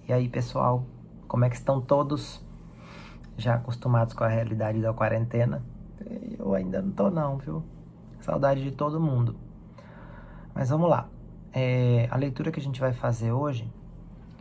E aí, pessoal, como é que estão todos? Já acostumados com a realidade da quarentena? Eu ainda não tô não, viu? Saudade de todo mundo. Mas vamos lá. A leitura que a gente vai fazer hoje,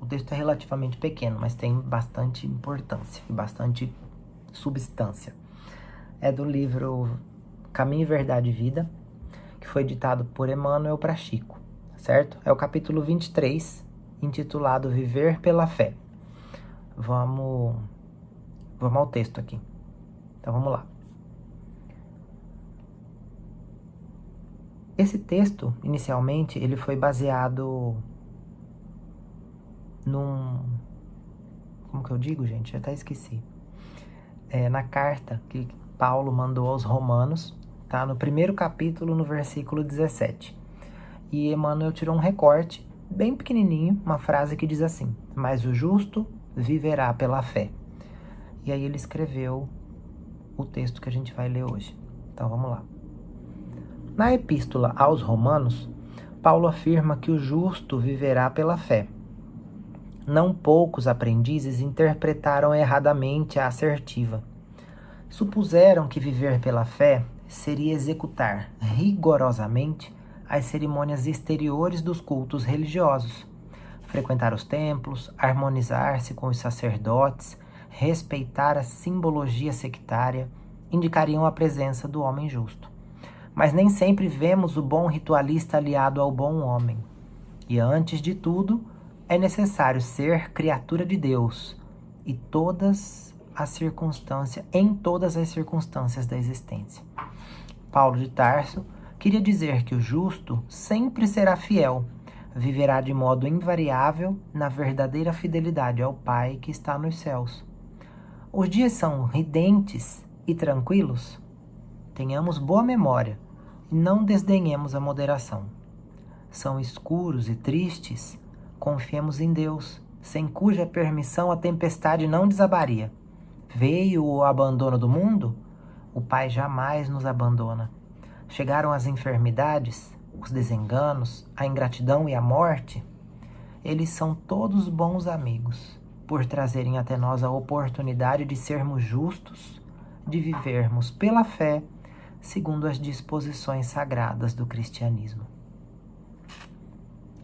o texto é relativamente pequeno, mas tem bastante importância e bastante substância. É do livro Caminho, Verdade e Vida, que foi ditado por Emmanuel para Chico, certo? É o capítulo 23, intitulado Viver pela Fé. Vamos ao texto aqui. Então vamos lá. Esse texto, inicialmente, ele foi baseado como que eu digo, gente? Já até esqueci. Na carta que Paulo mandou aos Romanos, tá? No primeiro capítulo, no versículo 17. E Emmanuel tirou um recorte, bem pequenininho, uma frase que diz assim: mas o justo viverá pela fé. E aí ele escreveu o texto que a gente vai ler hoje. Então vamos lá. Na epístola aos Romanos, Paulo afirma que o justo viverá pela fé. Não poucos aprendizes interpretaram erradamente a assertiva. Supuseram que viver pela fé seria executar rigorosamente as cerimônias exteriores dos cultos religiosos, frequentar os templos, harmonizar-se com os sacerdotes, respeitar a simbologia sectária, indicariam a presença do homem justo. Mas nem sempre vemos o bom ritualista aliado ao bom homem. E antes de tudo, é necessário ser criatura de Deus em todas as circunstâncias da existência. Paulo de Tarso queria dizer que o justo sempre será fiel, viverá de modo invariável na verdadeira fidelidade ao Pai que está nos céus. Os dias são ridentes e tranquilos? Tenhamos boa memória e não desdenhemos a moderação. São escuros e tristes? Confiemos em Deus, sem cuja permissão a tempestade não desabaria. Veio o abandono do mundo? O Pai jamais nos abandona. Chegaram as enfermidades, os desenganos, a ingratidão e a morte? Eles são todos bons amigos, por trazerem até nós a oportunidade de sermos justos, de vivermos pela fé, segundo as disposições sagradas do cristianismo.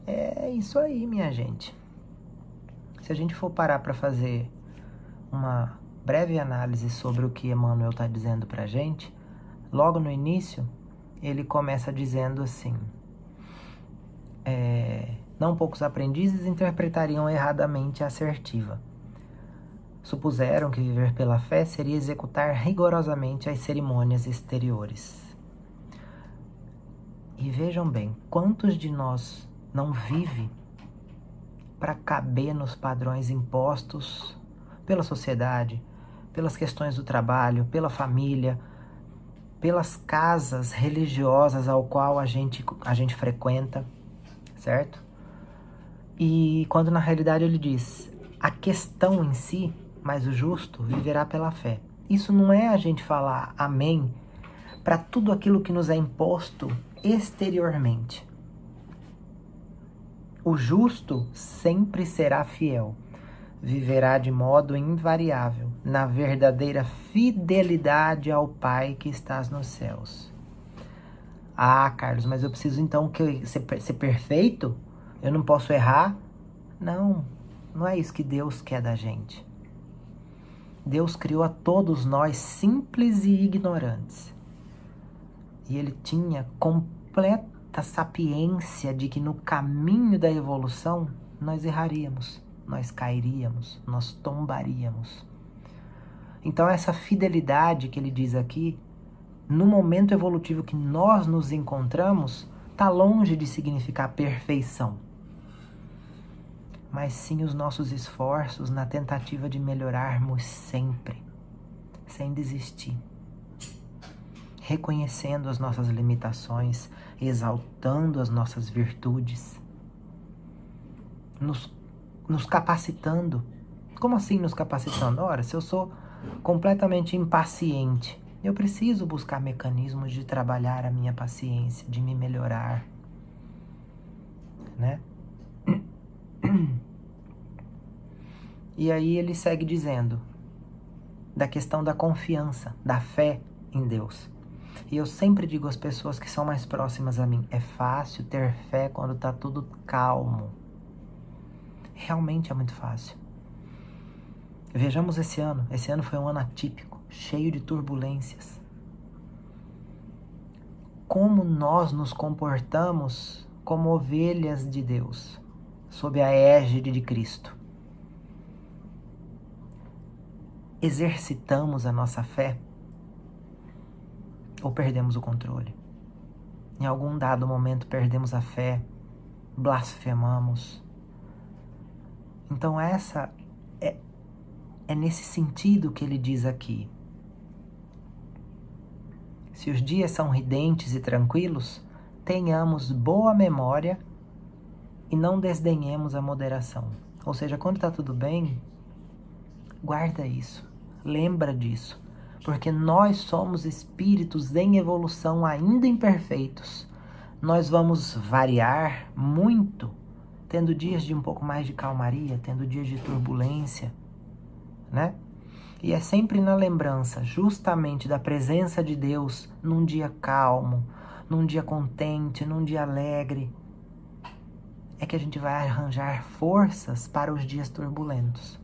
É isso aí, minha gente. Se a gente for parar para fazer uma breve análise sobre o que Emmanuel está dizendo para a gente, logo no início, ele começa dizendo assim: não poucos aprendizes interpretariam erradamente a assertiva. Supuseram que viver pela fé seria executar rigorosamente as cerimônias exteriores. E vejam bem, quantos de nós não vive para caber nos padrões impostos pela sociedade, pelas questões do trabalho, pela família, pelas casas religiosas ao qual a gente frequenta, certo? E quando na realidade ele diz, a questão em si, mas o justo viverá pela fé. Isso não é a gente falar amém para tudo aquilo que nos é imposto exteriormente. O justo sempre será fiel, viverá de modo invariável, na verdadeira fidelidade ao Pai que estás nos céus. Ah, Carlos, mas eu preciso então ser perfeito? Eu não posso errar? Não, não é isso que Deus quer da gente. Deus criou a todos nós simples e ignorantes. E Ele tinha completa sapiência de que no caminho da evolução nós erraríamos, nós cairíamos, nós tombaríamos. Então essa fidelidade que ele diz aqui, no momento evolutivo que nós nos encontramos, está longe de significar perfeição, mas sim os nossos esforços na tentativa de melhorarmos sempre, sem desistir, reconhecendo as nossas limitações, exaltando as nossas virtudes, nos capacitando. Como assim nos capacitando? Ora, se eu sou completamente impaciente, eu preciso buscar mecanismos de trabalhar a minha paciência, de me melhorar, né? E aí ele segue dizendo da questão da confiança, da fé em Deus. E eu sempre digo às pessoas que são mais próximas a mim, é fácil ter fé quando está tudo calmo. Realmente é muito fácil. Vejamos esse ano. Esse ano foi um ano atípico, cheio de turbulências. Como nós nos comportamos como ovelhas de Deus, sob a égide de Cristo? Exercitamos a nossa fé ou perdemos o controle? Em algum dado momento perdemos a fé, blasfemamos. Então essa é nesse sentido que ele diz aqui. Se os dias são ridentes e tranquilos, tenhamos boa memória e não desdenhemos a moderação. Ou seja, quando está tudo bem, guarda isso, lembra disso, porque nós somos espíritos em evolução ainda imperfeitos. Nós vamos variar muito, tendo dias de um pouco mais de calmaria, tendo dias de turbulência, né? E é sempre na lembrança, justamente, da presença de Deus num dia calmo, num dia contente, num dia alegre, é que a gente vai arranjar forças para os dias turbulentos.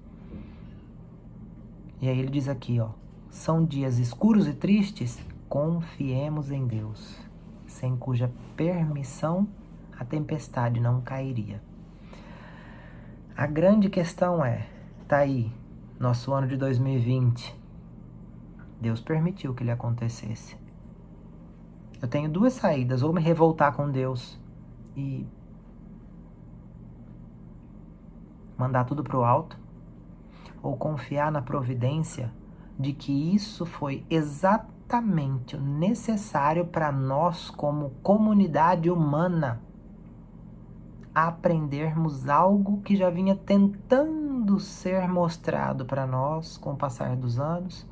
E aí ele diz aqui, ó, são dias escuros e tristes, confiemos em Deus, sem cuja permissão a tempestade não cairia. A grande questão tá aí, nosso ano de 2020, Deus permitiu que ele acontecesse. Eu tenho duas saídas, ou me revoltar com Deus e mandar tudo pro alto, ou confiar na providência de que isso foi exatamente o necessário para nós, como comunidade humana, aprendermos algo que já vinha tentando ser mostrado para nós com o passar dos anos,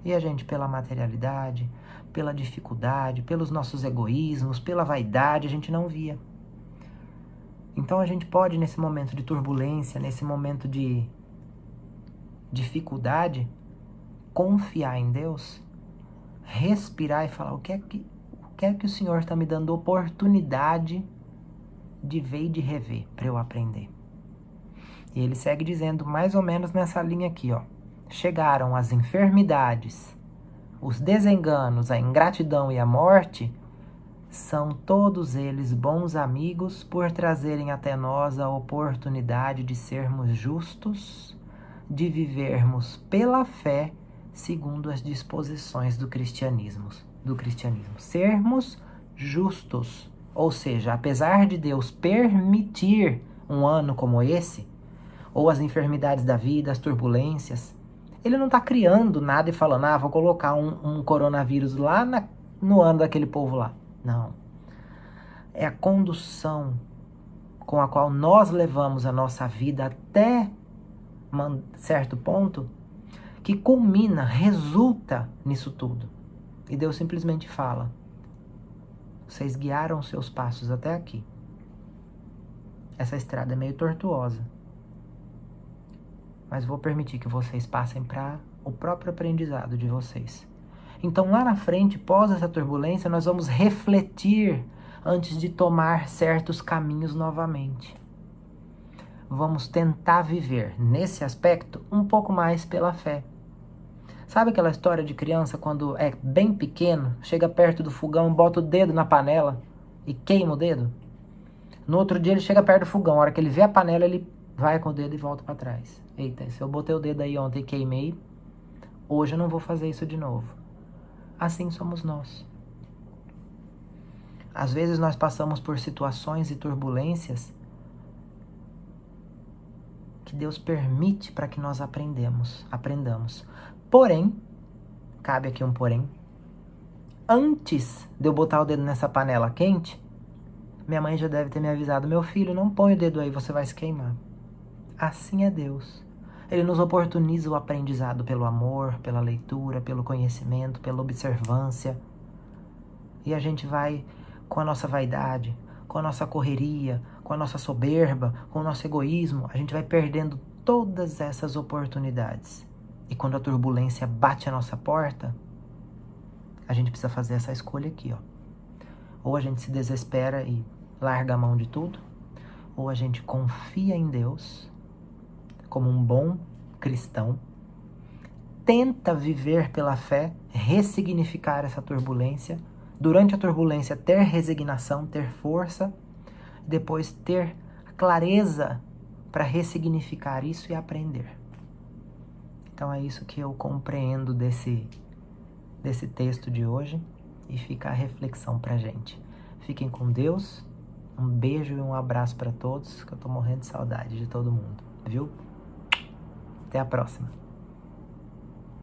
e a gente, pela materialidade, pela dificuldade, pelos nossos egoísmos, pela vaidade, a gente não via. Então a gente pode, nesse momento de turbulência, nesse momento de dificuldade, confiar em Deus, respirar e falar, o que é que o Senhor está me dando oportunidade de ver e de rever para eu aprender. E ele segue dizendo mais ou menos nessa linha aqui, ó. Chegaram as enfermidades, os desenganos, a ingratidão e a morte, são todos eles bons amigos por trazerem até nós a oportunidade de sermos justos, de vivermos pela fé segundo as disposições do cristianismo. Sermos justos. Ou seja, apesar de Deus permitir um ano como esse, ou as enfermidades da vida, as turbulências, ele não está criando nada e falando, vou colocar um coronavírus lá no ano daquele povo lá. Não. É a condução com a qual nós levamos a nossa vida até certo ponto que culmina, resulta nisso tudo. E Deus simplesmente fala, vocês guiaram seus passos até aqui. Essa estrada é meio tortuosa, mas vou permitir que vocês passem para o próprio aprendizado de vocês. Então lá na frente, pós essa turbulência, nós vamos refletir antes de tomar certos caminhos novamente. Vamos tentar viver, nesse aspecto, um pouco mais pela fé. Sabe aquela história de criança quando é bem pequeno, chega perto do fogão, bota o dedo na panela e queima o dedo? No outro dia ele chega perto do fogão, a hora que ele vê a panela, ele vai com o dedo e volta para trás. Eita, se eu botei o dedo aí ontem e queimei, hoje eu não vou fazer isso de novo. Assim somos nós. Às vezes nós passamos por situações e turbulências que Deus permite para que nós aprendamos. Porém, cabe aqui um porém, antes de eu botar o dedo nessa panela quente, minha mãe já deve ter me avisado, meu filho, não põe o dedo aí, você vai se queimar. Assim é Deus. Ele nos oportuniza o aprendizado pelo amor, pela leitura, pelo conhecimento, pela observância. E a gente vai com a nossa vaidade, com a nossa correria, com a nossa soberba, com o nosso egoísmo, a gente vai perdendo todas essas oportunidades. E quando a turbulência bate a nossa porta, a gente precisa fazer essa escolha aqui, ó. Ou a gente se desespera e larga a mão de tudo, ou a gente confia em Deus como um bom cristão, tenta viver pela fé, ressignificar essa turbulência, durante a turbulência ter resignação, ter força, depois ter clareza para ressignificar isso e aprender. Então é isso que eu compreendo desse texto de hoje e fica a reflexão pra gente. Fiquem com Deus, um beijo e um abraço para todos, que eu tô morrendo de saudade de todo mundo, viu? Até a próxima.